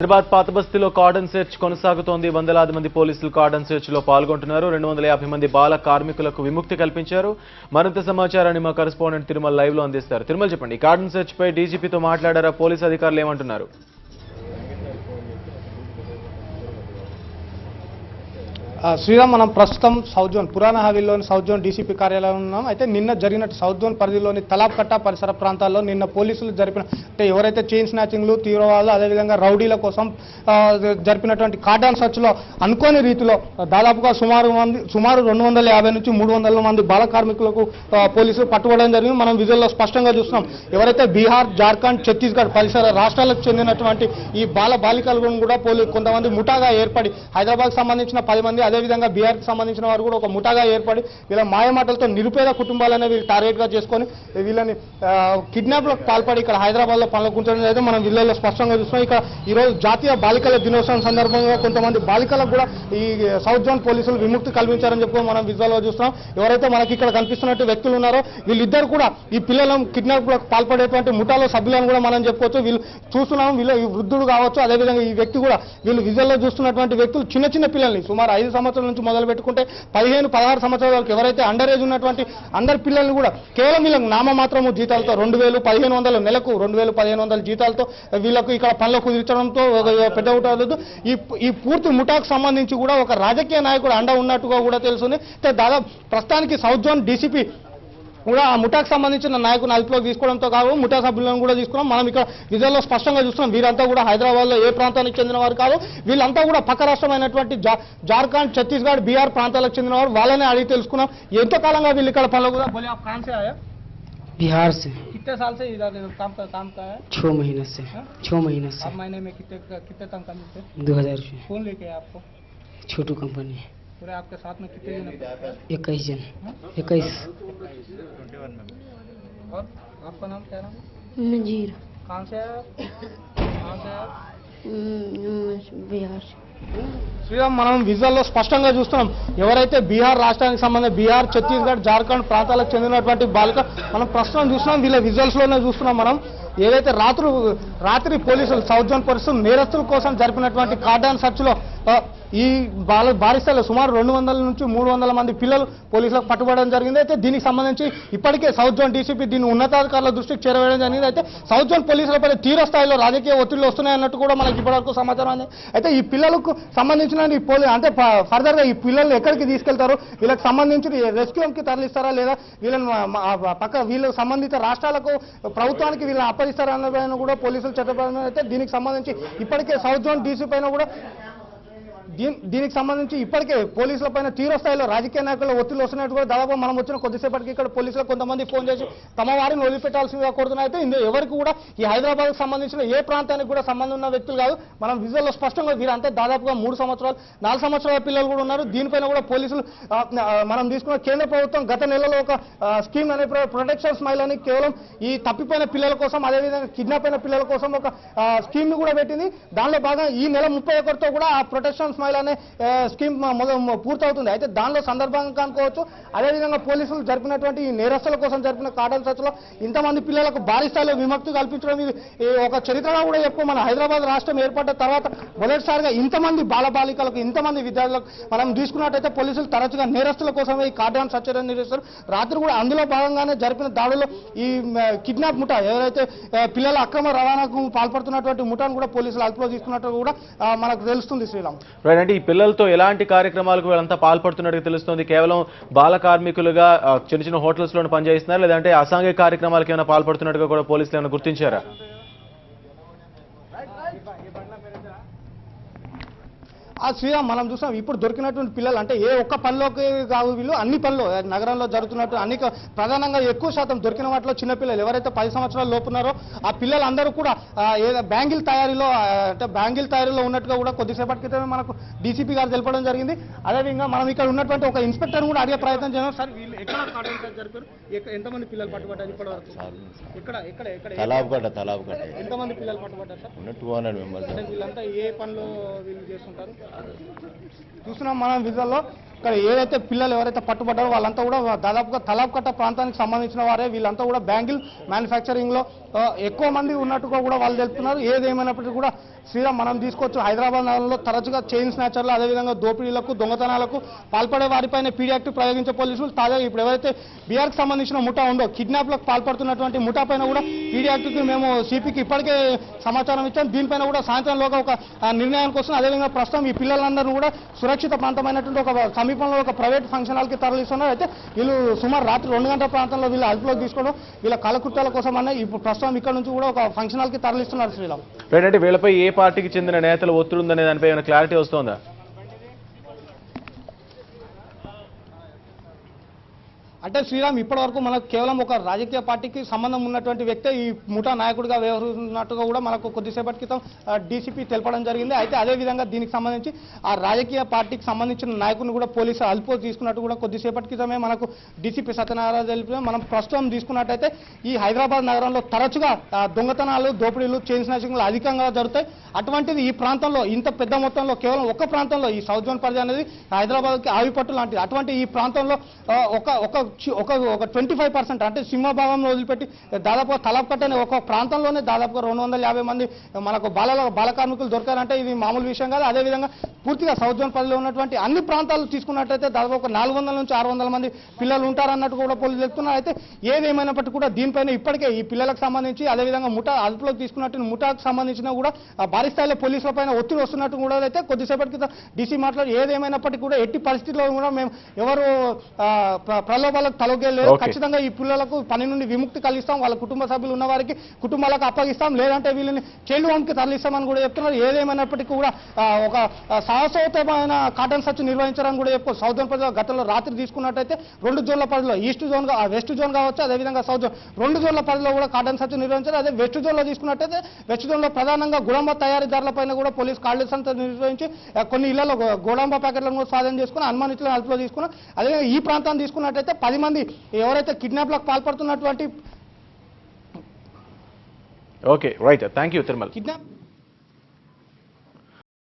హైదరాబాద్ పాత బస్తీలో cordon search కొనసాగుతోంది. వందలాది మంది పోలీసులు కార్డన్ సెర్చ్ లో పాల్గొంటున్నారు. 250 మంది బాల కార్మికులకు విముక్తి కల్పించారు. మరింత సమాచారాన్ని మా కరెస్పాండెంట్ తిరుమల లైవ్ లో అందిస్తారు. తిరుమల చెప్పండి, కార్డన్ సెర్చ్ పై డీజీపీతో మాట్లాడారా? పోలీసు అధికారులు ఏమంటున్నారు? శ్రీరామ్, మనం ప్రస్తుతం సౌత్ జోన్ పురాణ హవేలీలోని సౌత్ జోన్ డీసీపీ కార్యాలయంలో ఉన్నాం. అయితే నిన్న జరిగినట్టు సౌత్ జోన్ పరిధిలోని తలాబ్కట్ట పరిసర ప్రాంతాల్లో నిన్న పోలీసులు జరిపిన ఎవరైతే చైన్ స్నాచింగ్లు, తీవ్రవాదులు, అదేవిధంగా రౌడీల కోసం జరిపినటువంటి కార్డన్ సర్చ్లో అనుకోని రీతిలో దాదాపుగా సుమారు 250 నుంచి 300 మంది బాల కార్మికులకు పోలీసులు పట్టుకోవడం జరిగింది. మనం విజువల్లో స్పష్టంగా చూస్తున్నాం. ఎవరైతే బీహార్, జార్ఖండ్, ఛత్తీస్గఢ్ పరిసర రాష్ట్రాలకు చెందినటువంటి ఈ బాలికలను కూడా కొంతమంది ముఠాగా ఏర్పడి హైదరాబాద్కు సంబంధించిన 10 మంది, అదేవిధంగా బీహార్కి సంబంధించిన వారు కూడా ఒక ముఠాగా ఏర్పడి వీళ్ళ మాయమాటలతో నిరుపేద కుటుంబాలనే వీళ్ళు టార్గెట్గా చేసుకొని వీళ్ళని కిడ్నాప్లకు పాల్పడి ఇక్కడ హైదరాబాద్లో పనులకుంటడం అయితే మనం వీళ్ళలో స్పష్టంగా చూస్తున్నాం. ఇక్కడ ఈరోజు జాతీయ బాలికల దినోత్సవం సందర్భంగా కొంతమంది బాలికలకు కూడా ఈ సౌత్ జోన్ పోలీసులు విముక్తి కల్పించారని చెప్పి మనం విజువల్గా చూస్తున్నాం. ఎవరైతే మనకి ఇక్కడ కనిపిస్తున్నట్టు వ్యక్తులు ఉన్నారో వీళ్ళిద్దరు కూడా ఈ పిల్లలను కిడ్నాప్లకు పాల్పడేటువంటి ముఠాలో సభ్యులను కూడా మనం చెప్పుకోవచ్చు. వీళ్ళు చూస్తున్నాం, వీళ్ళు ఈ వృద్ధుడు కావచ్చు, అదేవిధంగా ఈ వ్యక్తి కూడా వీళ్ళు విజువల్లో చూస్తున్నటువంటి వ్యక్తులు చిన్న పిల్లల్ని సుమారు 5 సంవత్సరాల నుంచి మొదలు పెట్టుకుంటే 15-16 సంవత్సరాల వరకు ఎవరైతే అండర్ ఏజ్ ఉన్నటువంటి అందరి పిల్లల్ని కూడా కేవలం వీళ్ళకి నామమాత్రము జీతాలతో 2,1500 నెలకు 2,1500 జీతాలతో వీళ్ళకు ఇక్కడ పనులు కుదిర్చడంతో పెద్ద ఉంటుంది. ఈ పూర్తి ముఠాకు సంబంధించి కూడా ఒక రాజకీయ నాయకుడు అండ ఉన్నట్టుగా కూడా తెలుస్తుంది. దాదాపు ప్రస్తుతానికి సౌత్ జోన్ డీసీపీ కూడా ఆ ముఠాకు సంబంధించిన నాయకుని అదుపులోకి తీసుకోవడంతో కాదు, ముఠా సభ్యులను కూడా తీసుకున్నాం. మనం ఇక్కడ విజువల్లో స్పష్టంగా చూస్తున్నాం. వీరంతా కూడా హైదరాబాద్లో ఏ ప్రాంతానికి చెందిన వారు కాదు. వీళ్ళంతా కూడా పక్క రాష్ట్రమైనటువంటి జార్ఖండ్, ఛత్తీస్గఢ్, బీహార్ ప్రాంతాలకు చెందిన వారు. వాళ్ళనే అడిగి తెలుసుకున్నాం ఎంతో కాలంగా వీళ్ళు ఇక్కడ పనులు కూడా. बिहार से। कितने साल से इधर काम का है? 6 महीने से। 6 महीने से। अब महीने में कितने तनख्वाह मिलते? 2000 रुपये। कौन लेके आए आपको? छोटू कंपनी। पूरे आपके साथ में कितने जन? 21 जन। 21। और आपका नाम क्या नाम? नजीर। कहाँ से है? बिहार से। శ్రీరామ్, మనం విజువల్లో స్పష్టంగా చూస్తున్నాం. ఎవరైతే బీహార్ రాష్ట్రానికి సంబంధించి బీహార్, ఛత్తీస్గఢ్, జార్ఖండ్ ప్రాంతాలకు చెందినటువంటి బాలిక మనం ప్రస్తుతం చూస్తున్నాం. వీళ్ళ విజువల్స్లోనే చూస్తున్నాం. మనం ఏదైతే రాత్రి పోలీసులు సౌత్ జోన్ పోలీసులు నేరస్తుల కోసం జరిపినటువంటి కార్డన్ సర్చ్లో ఈ బారిస్తాలో సుమారు 200 నుంచి 300 మంది పిల్లలు పోలీసులకు పట్టుబడడం జరిగింది. అయితే దీనికి సంబంధించి ఇప్పటికే సౌత్ జోన్ డీసీపీ దీన్ని ఉన్నతాధికారుల దృష్టికి చేరవేయడం జరిగింది. అయితే సౌత్ జోన్ పోలీసులపై తీవ్ర స్థాయిలో రాజకీయ ఒత్తిళ్లు వస్తున్నాయన్నట్టు కూడా మనకి ఇప్పటివరకు సమాచారం ఉంది. అయితే ఈ పిల్లలకు సంబంధించిన అంటే ఫర్దర్గా ఈ పిల్లల్ని ఎక్కడికి తీసుకెళ్తారు, వీళ్ళకి సంబంధించి రెస్క్యూకి తరలిస్తారా లేదా వీళ్ళకి సంబంధిత రాష్ట్రాలకు ప్రభుత్వానికి వీళ్ళని అప్పగిస్తారా అన్న కూడా పోలీసులు చట్టపరంగా అయితే దీనికి సంబంధించి ఇప్పటికే సౌత్ జోన్ డీసీ పైన కూడా దీనికి సంబంధించి ఇప్పటికే పోలీసుల పైన తీవ్ర స్థాయిలో రాజకీయ నాయకుల ఒత్తిళ్లు వస్తున్నట్టు కూడా దాదాపు మనం వచ్చిన కొద్దిసేపటికి ఇక్కడ పోలీసులకు కొంతమంది ఫోన్ చేసి తమ వారిని వదిలిపెట్టాల్సిందిగా కోరుతున్నాయి. అయితే ఎవరికి కూడా ఈ హైదరాబాద్కు సంబంధించిన ఏ ప్రాంతానికి కూడా సంబంధం ఉన్న వ్యక్తులు కాదు. మనం విజువల్లో స్పష్టంగా వీరంతా దాదాపుగా 3 సంవత్సరాలు 4 సంవత్సరాల పిల్లలు కూడా ఉన్నారు. దీనిపైన కూడా పోలీసులు మనం తీసుకున్న కేంద్ర ప్రభుత్వం గత నెలలో ఒక స్కీమ్ అనే ప్రొటెక్షన్ స్మైల్ అని కేవలం ఈ తప్పిపోయిన పిల్లల కోసం, అదేవిధంగా కిడ్నాప్ అయిన పిల్లల కోసం ఒక స్కీమ్ ని కూడా పెట్టింది. దానిలో భాగంగా ఈ నెల 31తో కూడా ఆ ప్రొటెక్షన్ స్మైల్ అనే స్కీమ్ పూర్తవుతుంది. అయితే దానిలో సందర్భంగా అనుకోవచ్చు. అదేవిధంగా పోలీసులు జరిపినటువంటి ఈ నేరస్తుల కోసం జరిపిన కార్డన్ సర్చ్లో ఇంతమంది పిల్లలకు భారీ స్థాయిలో విముక్తి కల్పించడం ఇది ఒక చరిత్రగా కూడా చెప్పు. మన హైదరాబాద్ రాష్ట్రం ఏర్పడ్డ తర్వాత మొదటిసారిగా ఇంతమంది బాలికలకు, ఇంతమంది విద్యార్థులకు మనం తీసుకున్నట్టయితే పోలీసులు తరచుగా నేరస్తుల కోసమే ఈ కార్డన్ సర్చ్ నిర్వహిస్తారు. రాత్రి కూడా అందులో భాగంగానే జరిపిన దాడుల్లో ఈ కిడ్నాప్ ముఠా ఎవరైతే పిల్లల అక్రమ రవాణాకు పాల్పడుతున్నటువంటి ముఠాను కూడా పోలీసులు అదుపులో తీసుకున్నట్టు కూడా మనకు తెలుస్తుంది. శ్రీరామ్, అంటే ఈ పిల్లలతో ఎలాంటి కార్యక్రమాలకు వీళ్ళంతా పాల్పడుతున్నట్టు తెలుస్తుంది? కేవలం బాల కార్మికులుగా చిన్న హోటల్స్ లో పనిచేస్తున్నారు, లేదంటే అసాంఘిక కార్యక్రమాలకు ఏమైనా పాల్పడుతున్నట్టుగా కూడా పోలీసులు ఏమైనా గుర్తించారా? శ్రీరామ్, మనం చూసాం ఇప్పుడు దొరికినటువంటి పిల్లలు అంటే ఏ ఒక్క పనిలోకి కాదు, వీళ్ళు అన్ని పనులు నగరంలో జరుగుతున్నట్టు ప్రధానంగా ఎక్కువ శాతం దొరికిన వాటిలో చిన్నపిల్లలు ఎవరైతే 10 సంవత్సరాల లోపు ఉన్నారో ఆ పిల్లలందరూ కూడా బ్యాంగిల్ తయారీలో ఉన్నట్టుగా కూడా కొద్దిసేపటి క్రితమే మనకు డీసీపీ గారు తెలపడం జరిగింది. అదేవిధంగా మనం ఇక్కడ ఉన్నటువంటి ఒక ఇన్స్పెక్టర్ కూడా అడిగే ప్రయత్నం చేద్దాం. సార్, వీళ్ళు ఎక్కడ జరిపారు? ఎంతమంది పిల్లలు పట్టుబడ్డారు ఇప్పటి వరకు? తలాబ్కట్ట ఎంతమంది పిల్లలు పట్టుబడ్డారు సార్? 200 మెంబర్స్. వీళ్ళంతా ఏ పనులు వీళ్ళు చేస్తుంటారు? చూస్తున్నాం మనం విజువల్లో ఇక్కడ ఏదైతే పిల్లలు ఎవరైతే పట్టుబడ్డారో వాళ్ళంతా కూడా దాదాపుగా తలాబ్కట్ట ప్రాంతానికి సంబంధించిన వారే. వీళ్ళంతా కూడా బ్యాంగిల్ మ్యానుఫ్యాక్చరింగ్ లో ఎక్కువ మంది ఉన్నట్టుగా కూడా వాళ్ళు తెలుపుతున్నారు. ఏదేమైనప్పటికీ కూడా శ్రీరామ్ మనం తీసుకోవచ్చు, హైదరాబాద్ నగరంలో తరచుగా చైన్ స్నాచర్లు, అదేవిధంగా దోపిడీలకు, దొంగతనాలకు పాల్పడే వారిపైన పీడీ యాక్ట్ ప్రయోగించే పోలీసులు తాజాగా ఇప్పుడు ఎవరైతే బీఆర్కి సంబంధించిన ముఠా ఉందో కిడ్నాప్లకు పాల్పడుతున్నటువంటి ముఠా పైన కూడా పీడీ యాక్ట్కి మేము సిపికి ఇప్పటికే సమాచారం ఇచ్చాం. దీనిపైన కూడా సాయంత్రంలోగా ఒక నిర్ణయానికి వస్తుంది. అదేవిధంగా ప్రస్తుతం ఈ పిల్లలందరూ కూడా సురక్షిత ప్రాంతమైనటువంటి ఒక సమీపంలో ఒక ప్రైవేట్ ఫంక్షన్ హాల్కి తరలిస్తున్నారు. అయితే వీళ్ళు సుమారు రాత్రి 2 గంటల ప్రాంతంలో వీళ్ళు అదుపులోకి తీసుకోవడం వీళ్ళ కాలకృత్యాల కోసం అన్న ఇప్పుడు ప్రస్తుతం ఇక్కడ నుంచి కూడా ఒక ఫంక్షన్ హాల్కి తరలిస్తున్నారు శ్రీరామ్. అంటే వీళ్ళపై ఏ పార్టీకి చెందిన నేతలు ఒత్తిడి ఉందనే దానిపై ఏమైనా క్లారిటీ వస్తుందా? అంటే శ్రీరామ్ ఇప్పటి వరకు మనకు కేవలం ఒక రాజకీయ పార్టీకి సంబంధం ఉన్నటువంటి వ్యక్తే ఈ ముఠా నాయకుడిగా వ్యవహరిస్తున్నట్టుగా కూడా మనకు కొద్దిసేపటి క్రితం డీసీపీ తెలపడం జరిగింది. అయితే అదేవిధంగా దీనికి సంబంధించి ఆ రాజకీయ పార్టీకి సంబంధించిన నాయకుడిని కూడా పోలీసులు అదుపులోకి తీసుకున్నట్టు కూడా కొద్దిసేపటి క్రితమే మనకు డీసీపీ సత్యనారాయణ తెలిపిన. మనం ప్రస్తుతం తీసుకున్నట్టయితే ఈ హైదరాబాద్ నగరంలో తరచుగా దొంగతనాలు, దోపిడీలు, చైన్ స్నాచింగ్లు అధికంగా జరుగుతాయి. అటువంటిది ఈ ప్రాంతంలో ఇంత పెద్ద మొత్తంలో కేవలం ఒక ప్రాంతంలో ఈ సౌత్ జోన్ పరిధి అనేది హైదరాబాద్కి ఆవిపట్టు లాంటిది. అటువంటి ఈ ప్రాంతంలో ఒక 25% అంటే సింహభాగంలో వదిలిపెట్టి దాదాపుగా తలపకట్ట అనే ఒక ప్రాంతంలోనే దాదాపుగా 250 మంది మనకు బాల కార్మికులు దొరికారంటే ఇది మామూలు విషయం కాదు. అదేవిధంగా పూర్తిగా సౌత్ జోన్ పరిధిలో ఉన్నటువంటి అన్ని ప్రాంతాలు తీసుకున్నట్టయితే దాదాపు ఒక 400 నుంచి 600 మంది పిల్లలు ఉంటారన్నట్టు కూడా పోలీసులు చెప్తున్నారు. అయితే ఏదేమైనప్పటికీ కూడా దీనిపైన ఇప్పటికే ఈ పిల్లలకు సంబంధించి అదేవిధంగా ముఠా అదుపులోకి తీసుకున్నట్టు ముఠాకు సంబంధించిన కూడా భారీ స్థాయిలో పోలీసుల పైన ఒత్తిడి వస్తున్నట్టు కూడా అయితే కొద్దిసేపటి క్రితం డీసీ మాట్లాడి ఏదేమైనప్పటికీ కూడా ఎట్టి పరిస్థితుల్లో కూడా మేము ఎవరు ప్రలోభాలకు తలొగ్గలేదు. ఖచ్చితంగా ఈ పిల్లలకు పని నుండి విముక్తి కలిగిస్తాం, వాళ్ళ కుటుంబ సభ్యులు ఉన్న వారికి కుటుంబాలకు అప్పగిస్తాం, లేదంటే వీళ్ళని చైల్డ్ హోమ్కి తరలిస్తామని కూడా చెప్తున్నారు. ఏదేమైనప్పటికీ కూడా ఒక సాహసోత్తమైన కాటన్ సర్చ్ నిర్వహించారని కూడా చెప్పుకోవచ్చు. సౌత్ జోన్ పరిధిలో గతంలో రాత్రి తీసుకున్నట్టయితే 2 జోన్ల పరిధిలో ఈస్ట్ జోన్ వెస్ట్ జోన్ కావచ్చు, అదేవిధంగా సౌత్ జోన్ 2 జోన్ల పరిధిలో కూడా కాటన్ సర్చ్ నిర్వహించారు. అదే వెస్ట్ జోన్లో తీసుకున్నట్టయితే వెస్ట్ జోన్లో ప్రధానంగా గుడాంబ తయారీదారులపైన కూడా పోలీసు కాళ్ళ సంత నిర్వహించి కొన్ని ఇళ్లలో గోడాంబ ప్యాకెట్లను కూడా స్వాధీనం చేసుకుని అనుమానితులను అదుపులో తీసుకున్నారు. అదేవిధంగా ఈ ప్రాంతాన్ని తీసుకున్నట్టయితే 10 మంది ఎవరైతే కిడ్నాప్లకు పాల్పడుతున్నటువంటి okay right, thank you Tirumala. Kidnap